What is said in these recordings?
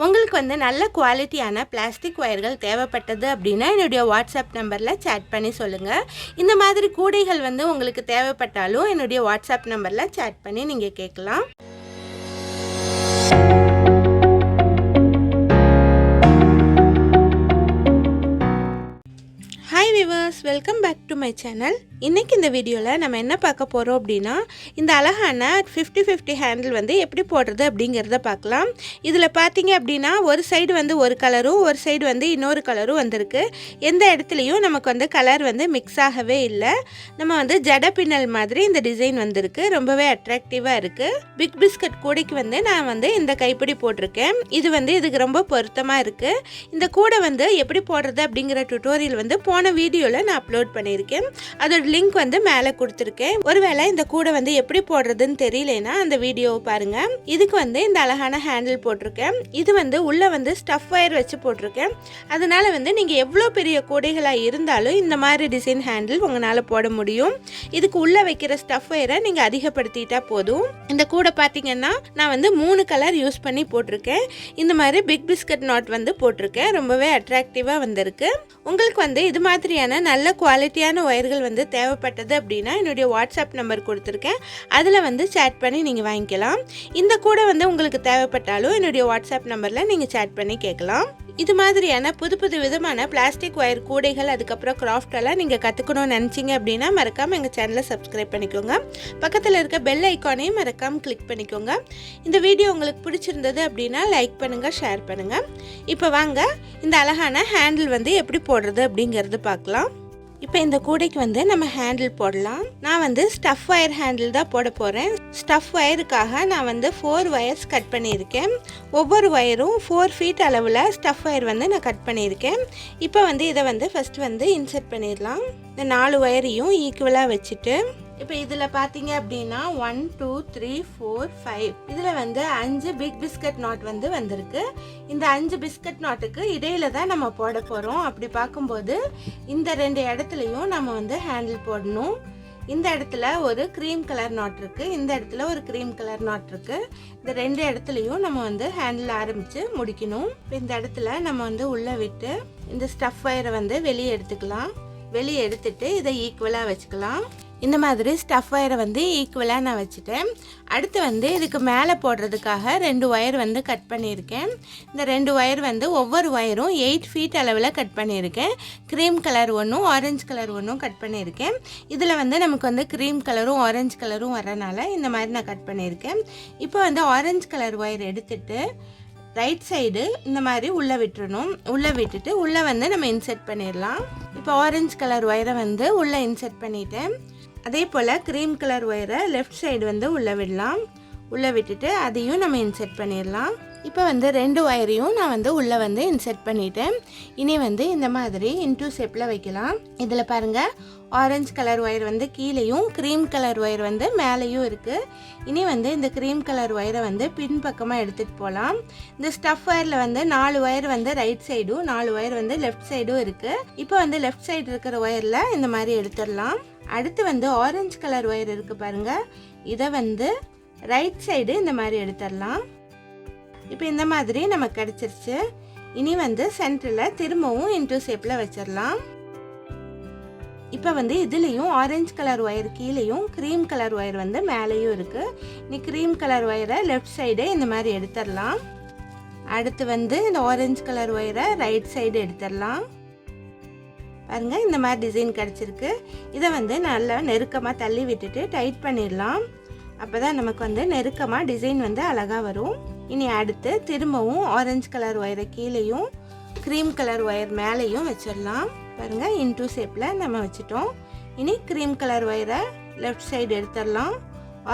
உங்களுக்கு வந்து நல்ல குவாலிட்டியான பிளாஸ்டிக் ஒயர்கள் தேவைப்பட்டது அப்படின்னா என்னுடைய வாட்ஸ்அப் நம்பரில் சேட் பண்ணி சொல்லுங்கள். இந்த மாதிரி கூடைகள் வந்து உங்களுக்கு தேவைப்பட்டாலும் என்னுடைய வாட்ஸ்அப் நம்பரில் சேட் பண்ணி நீங்கள் கேட்கலாம். Hi viewers, welcome back to my channel. இன்றைக்கி இந்த வீடியோவில் நம்ம என்ன பார்க்க போகிறோம் அப்படின்னா, இந்த அழகான 50-50 ஹேண்டில் வந்து எப்படி போடுறது அப்படிங்கிறத பார்க்கலாம். இதில் பார்த்தீங்க அப்படின்னா ஒரு சைடு வந்து ஒரு கலரும் ஒரு சைடு வந்து இன்னொரு கலரும் வந்திருக்கு. எந்த இடத்துலையும் நமக்கு வந்து கலர் வந்து மிக்ஸ் ஆகவே இல்லை. நம்ம வந்து ஜட பின்னல் மாதிரி இந்த டிசைன் வந்திருக்கு. ரொம்பவே அட்ராக்டிவாக இருக்குது. பிக் பிஸ்கட் கூடைக்கு வந்து நான் வந்து இந்த கைப்பிடி போட்டிருக்கேன். இது வந்து இதுக்கு ரொம்ப பொருத்தமாக இருக்குது. இந்த கூடை வந்து எப்படி போடுறது அப்படிங்கிற டுட்டோரியல் வந்து போன வீடியோவில் நான் அப்லோட் பண்ணியிருக்கேன். அதோட லிங்க் வந்து மேலே கொடுத்துருக்கேன். ஒருவேளை இந்த கூடை வந்து எப்படி போடுறதுன்னு தெரியலனா அந்த வீடியோவை பாருங்க. இதுக்கு வந்து இந்த அழகான ஹேண்டில் போட்டிருக்கேன். இது வந்து உள்ள வந்து ஸ்டஃப் ஒயர் வச்சு போட்டிருக்கேன். அதனால வந்து நீங்கள் எவ்வளோ பெரிய கூடைகளாக இருந்தாலும் இந்த மாதிரி டிசைன் ஹேண்டில் உங்களால் போட முடியும். இதுக்கு உள்ள வைக்கிற ஸ்டஃப் ஒயரை நீங்கள் அதிகப்படுத்திட்டா போதும். இந்த கூடை பார்த்தீங்கன்னா நான் வந்து 3 கலர் யூஸ் பண்ணி போட்டிருக்கேன். இந்த மாதிரி பிக் பிஸ்கட் நாட் வந்து போட்டிருக்கேன். ரொம்பவே அட்ராக்டிவாக வந்திருக்கு. உங்களுக்கு வந்து இது மாதிரியான நல்ல குவாலிட்டியான ஒயர்கள் வந்து தேவைப்பட்டது அப்படின்னா என்னுடைய வாட்ஸ்அப் நம்பர் கொடுத்துருக்கேன். அதில் வந்து சேட் பண்ணி நீங்கள் வாங்கிக்கலாம். இந்த கூட வந்து உங்களுக்கு தேவைப்பட்டாலும் என்னுடைய வாட்ஸ்அப் நம்பரில் நீங்கள் சேட் பண்ணி கேட்கலாம். இது மாதிரியான புது விதமான பிளாஸ்டிக் ஒயர் கூடைகள் அதுக்கப்புறம் கிராஃப்ட் எல்லாம் நீங்கள் கற்றுக்கணும்னு நினச்சிங்க அப்படின்னா மறக்காமல் எங்கள் சேனலை சப்ஸ்கிரைப் பண்ணிக்கோங்க. பக்கத்தில் இருக்க பெல் ஐக்கானையும் மறக்காமல் கிளிக் பண்ணிக்கோங்க. இந்த வீடியோ உங்களுக்கு பிடிச்சிருந்தது அப்படின்னா லைக் பண்ணுங்கள், ஷேர் பண்ணுங்கள். இப்போ வாங்க இந்த அழகான ஹேண்டில் வந்து எப்படி போடுறது அப்படிங்கிறது பார்க்கலாம். இப்போ இந்த கூடைக்கு வந்து நம்ம ஹேண்டில் போடலாம். நான் வந்து ஸ்டஃப் ஒயர் ஹேண்டில் தான் போட போகிறேன். ஸ்டஃப் ஒயருக்காக நான் வந்து 4 ஒயர்ஸ் கட் பண்ணியிருக்கேன். ஒவ்வொரு ஒயரும் 4 ஃபீட் அளவில் ஸ்டஃப் ஒயர் வந்து நான் கட் பண்ணியிருக்கேன். இப்போ வந்து இதை வந்து ஃபஸ்ட்டு வந்து இன்சர்ட் பண்ணிடலாம். இந்த 4 ஒயரையும் ஈக்குவலாக வச்சுட்டு இப்போ இதில் பார்த்தீங்க அப்படின்னா 1 2 3 4 5 இதில் வந்து 5 பிக் பிஸ்கட் நாட் வந்து வந்திருக்கு. இந்த 5 பிஸ்கட் நாட்டுக்கு இடையில தான் நம்ம போட போகிறோம். அப்படி பார்க்கும்போது இந்த 2 இடத்துலையும் நம்ம வந்து ஹேண்டில் போடணும். இந்த இடத்துல ஒரு க்ரீம் கலர் நாட் இருக்குது, இந்த இடத்துல ஒரு க்ரீம் கலர் நாட் இருக்குது. இந்த 2 இடத்துலையும் நம்ம வந்து ஹேண்டில் ஆரம்பித்து முடிக்கணும். இப்போ இந்த இடத்துல நம்ம வந்து உள்ளே விட்டு இந்த ஸ்டஃப் ஒயரை வந்து வெளியே எடுத்துக்கலாம். வெளியே எடுத்துட்டு இதை ஈக்குவலாக வச்சுக்கலாம். இந்த மாதிரி ஸ்டஃப் ஒயரை வந்து ஈக்குவலாக நான் வச்சுட்டேன். அடுத்து வந்து இதுக்கு மேலே போடுறதுக்காக 2 ஒயர் வந்து கட் பண்ணியிருக்கேன். இந்த 2 ஒயர் வந்து ஒவ்வொரு ஒயரும் 8 ஃபீட் அளவில் கட் பண்ணியிருக்கேன். க்ரீம் கலர் ஒன்றும் ஆரஞ்சு கலர் ஒன்றும் கட் பண்ணியிருக்கேன். இதில் வந்து நமக்கு வந்து க்ரீம் கலரும் ஆரஞ்சு கலரும் வரனால இந்த மாதிரி நான் கட் பண்ணியிருக்கேன். இப்போ வந்து ஆரஞ்சு கலர் ஒயர் எடுத்துட்டு ரைட் சைடு இந்த மாதிரி உள்ளே விட்டுறணும். உள்ளே விட்டுட்டு உள்ளே வந்து நம்ம இன்சர்ட் பண்ணிடலாம். இப்போ ஆரஞ்சு கலர் ஒயரை வந்து உள்ளே இன்சர்ட் பண்ணிட்டேன். அதே போல் க்ரீம் கலர் ஒயரை லெஃப்ட் சைடு வந்து உள்ளே விடலாம். உள்ளே விட்டுட்டு அதையும் நம்ம இன்சர்ட் பண்ணிடலாம். இப்போ வந்து 2 ஒயரையும் நான் வந்து உள்ளே வந்து இன்சர்ட் பண்ணிட்டேன். இனி வந்து இந்த மாதிரி இன்டூ ஷேப்பில் வைக்கலாம். இதில் பாருங்கள், ஆரஞ்சு கலர் ஒயர் வந்து கீழேயும் க்ரீம் கலர் ஒயர் வந்து மேலேயும் இருக்குது. இனி வந்து இந்த க்ரீம் கலர் ஒயரை வந்து பின்பக்கமாக எடுத்துகிட்டு போகலாம். இந்த ஸ்டஃப் ஒயரில் வந்து 4 ஒயர் வந்து ரைட் சைடும் 4 ஒயர் வந்து லெஃப்ட் சைடும் இருக்குது. இப்போ வந்து லெஃப்ட் சைடு இருக்கிற ஒயரில் இந்த மாதிரி எடுத்துடலாம். அடுத்து வந்து ஆரஞ்சு கலர் ஒயர் இருக்குது பாருங்கள், இதை வந்து ரைட் சைடு இந்த மாதிரி எடுத்துடலாம். இப்போ இந்த மாதிரி நமக்கு கிடச்சிருச்சு. இனி வந்து சென்டரில் திரும்பவும் இன்டூ ஷேப்பில் வச்சிடலாம். இப்போ வந்து இதுலேயும் ஆரஞ்சு கலர் ஒயர் கீழேயும் க்ரீம் கலர் ஒயர் வந்து மேலேயும் இருக்குது. நீ க்ரீம் கலர் ஒயரை லெஃப்ட் சைடு இந்த மாதிரி எடுத்துடலாம். அடுத்து வந்து இந்த ஆரஞ்சு கலர் ஒயரை ரைட் சைடு எடுத்துடலாம். பாருங்கள், இந்த மாதிரி டிசைன் கிடச்சிருக்கு. இதை வந்து நல்லா நெருக்கமாக தள்ளி விட்டுட்டு டைட் பண்ணிடலாம். அப்போ தான் நமக்கு வந்து நெருக்கமாக டிசைன் வந்து அழகாக வரும். இனி அடுத்து திரும்பவும் ஆரஞ்சு கலர் ஒயரை கீழேயும் க்ரீம் கலர் ஒயர் மேலேயும் வச்சிடலாம். பாருங்கள், இன்டூ ஷேப்பில் நம்ம வச்சுட்டோம். இனி க்ரீம் கலர் ஒயரை லெஃப்ட் சைடு எடுத்துடலாம்.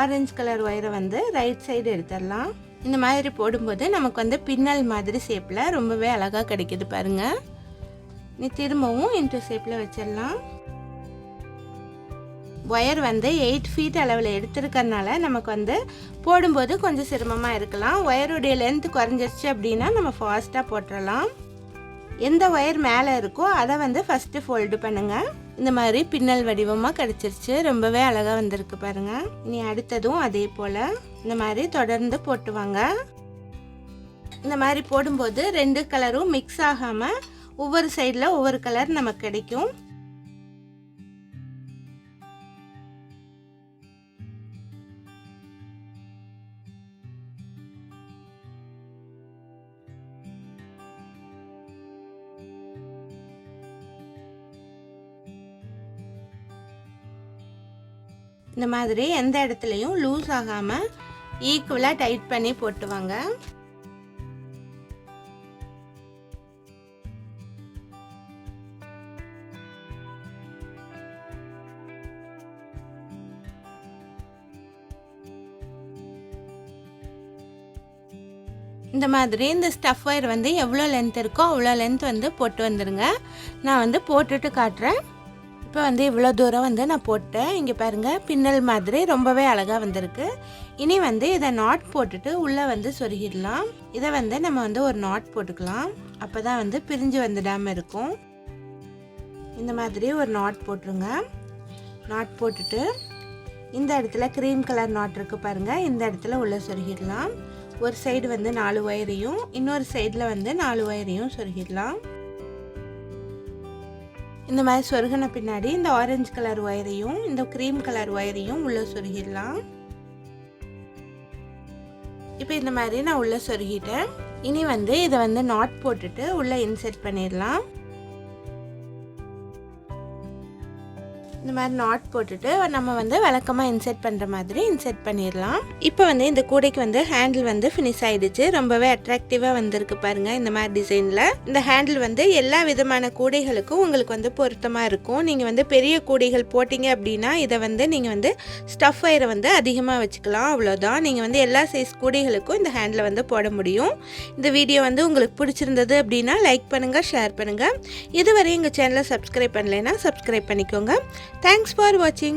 ஆரஞ்சு கலர் ஒயரை வந்து ரைட் சைடு எடுத்துடலாம். இந்த மாதிரி போடும்போது நமக்கு வந்து பின்னல் மாதிரி ஷேப்பில் ரொம்பவே அழகாக கிடைக்கிது பாருங்கள். நீ திரும்பவும் இன்டூ ஷேப்பில் வச்சிடலாம். ஒயர் வந்து 8 ஃபீட் அளவில் எடுத்துருக்கறனால நமக்கு வந்து போடும்போது கொஞ்சம் சிரமமாக இருக்கலாம். ஒயருடைய லென்த் குறைஞ்சிருச்சு அப்படின்னா நம்ம ஃபாஸ்ட்டாக போட்டுடலாம். எந்த ஒயர் மேலே இருக்கோ அதை வந்து ஃபஸ்ட்டு ஃபோல்டு பண்ணுங்கள். இந்த மாதிரி பின்னல் வடிவமாக கிடச்சிருச்சு. ரொம்பவே அழகாக வந்திருக்கு பாருங்கள். இனி அடுத்ததும் அதே போல் இந்த மாதிரி தொடர்ந்து போட்டுவாங்க. இந்த மாதிரி போடும்போது ரெண்டு கலரும் மிக்ஸ் ஆகாமல் ஒவ்வொரு சைடில் ஒவ்வொரு கலர் நமக்கு கிடைக்கும். இந்த மாதிரி எந்த இடத்துலையும் லூஸ் ஆகாமல் ஈக்குவலாக டைட் பண்ணி போட்டுவாங்க. இந்த மாதிரி இந்த ஸ்டஃப் ஒயர் வந்து எவ்வளோ லென்த் இருக்கோ அவ்வளோ லென்த் வந்து போட்டு வந்துடுங்க. நான் வந்து போட்டுட்டு காட்டுறேன். இப்போ வந்து இவ்வளோ தூரம் வந்து நான் போட்டேன். இங்கே பாருங்கள், பின்னல் மாதிரி ரொம்பவே அழகாக வந்திருக்கு. இனி வந்து இதை நாட் போட்டுட்டு உள்ளே வந்து சொருகிடலாம். இதை வந்து நம்ம வந்து ஒரு நாட் போட்டுக்கலாம். அப்போ தான் வந்து பிரிஞ்சு வந்துடாமல் இருக்கும். இந்த மாதிரி ஒரு நாட் போட்டுருங்க. நாட் போட்டுட்டு இந்த இடத்துல க்ரீம் கலர் நாட் இருக்குது பாருங்கள், இந்த இடத்துல உள்ளே சொருகிடலாம். ஒரு சைடு வந்து 4 ஒயரையும் இன்னொரு சைடில் வந்து 4 ஒயரையும் சொருகிடலாம். இந்த மாதிரி சொருகின பின்னாடி இந்த ஆரஞ்சு கலர் ஒயரையும் இந்த க்ரீம் கலர் ஒயரையும் உள்ளே சொருகிடலாம். இப்போ இந்த மாதிரி நான் உள்ளே சொருகிட்டேன். இனி வந்து இதை வந்து நாட் போட்டுட்டு உள்ளே இன்செர்ட் பண்ணிடலாம். இந்த மாதிரி நாட் போட்டுட்டு நம்ம வந்து வழக்கமாக இன்செர்ட் பண்ணுற மாதிரி இன்செர்ட் பண்ணிடலாம். இப்போ வந்து இந்த கூடைக்கு வந்து ஹேண்டில் வந்து ஃபினிஷ் ஆகிடுச்சு. ரொம்பவே அட்ராக்டிவாக வந்திருக்கு பாருங்கள். இந்த மாதிரி டிசைனில் இந்த ஹேண்டில் வந்து எல்லா விதமான கூடைகளுக்கும் உங்களுக்கு வந்து பொருத்தமாக இருக்கும். நீங்கள் வந்து பெரிய கூடைகள் போட்டிங்க அப்படின்னா இதை வந்து நீங்கள் வந்து ஸ்டஃப் ஒயரை வந்து அதிகமாக வச்சுக்கலாம். அவ்வளோதான். நீங்கள் வந்து எல்லா சைஸ் கூடைகளுக்கும் இந்த ஹேண்டில் வந்து போட முடியும். இந்த வீடியோ வந்து உங்களுக்கு பிடிச்சிருந்தது அப்படின்னா லைக் பண்ணுங்கள், ஷேர் பண்ணுங்கள். இதுவரை எங்கள் சேனலை சப்ஸ்கிரைப் பண்ணலைன்னா சப்ஸ்கிரைப் பண்ணிக்கோங்க. Thanks for watching.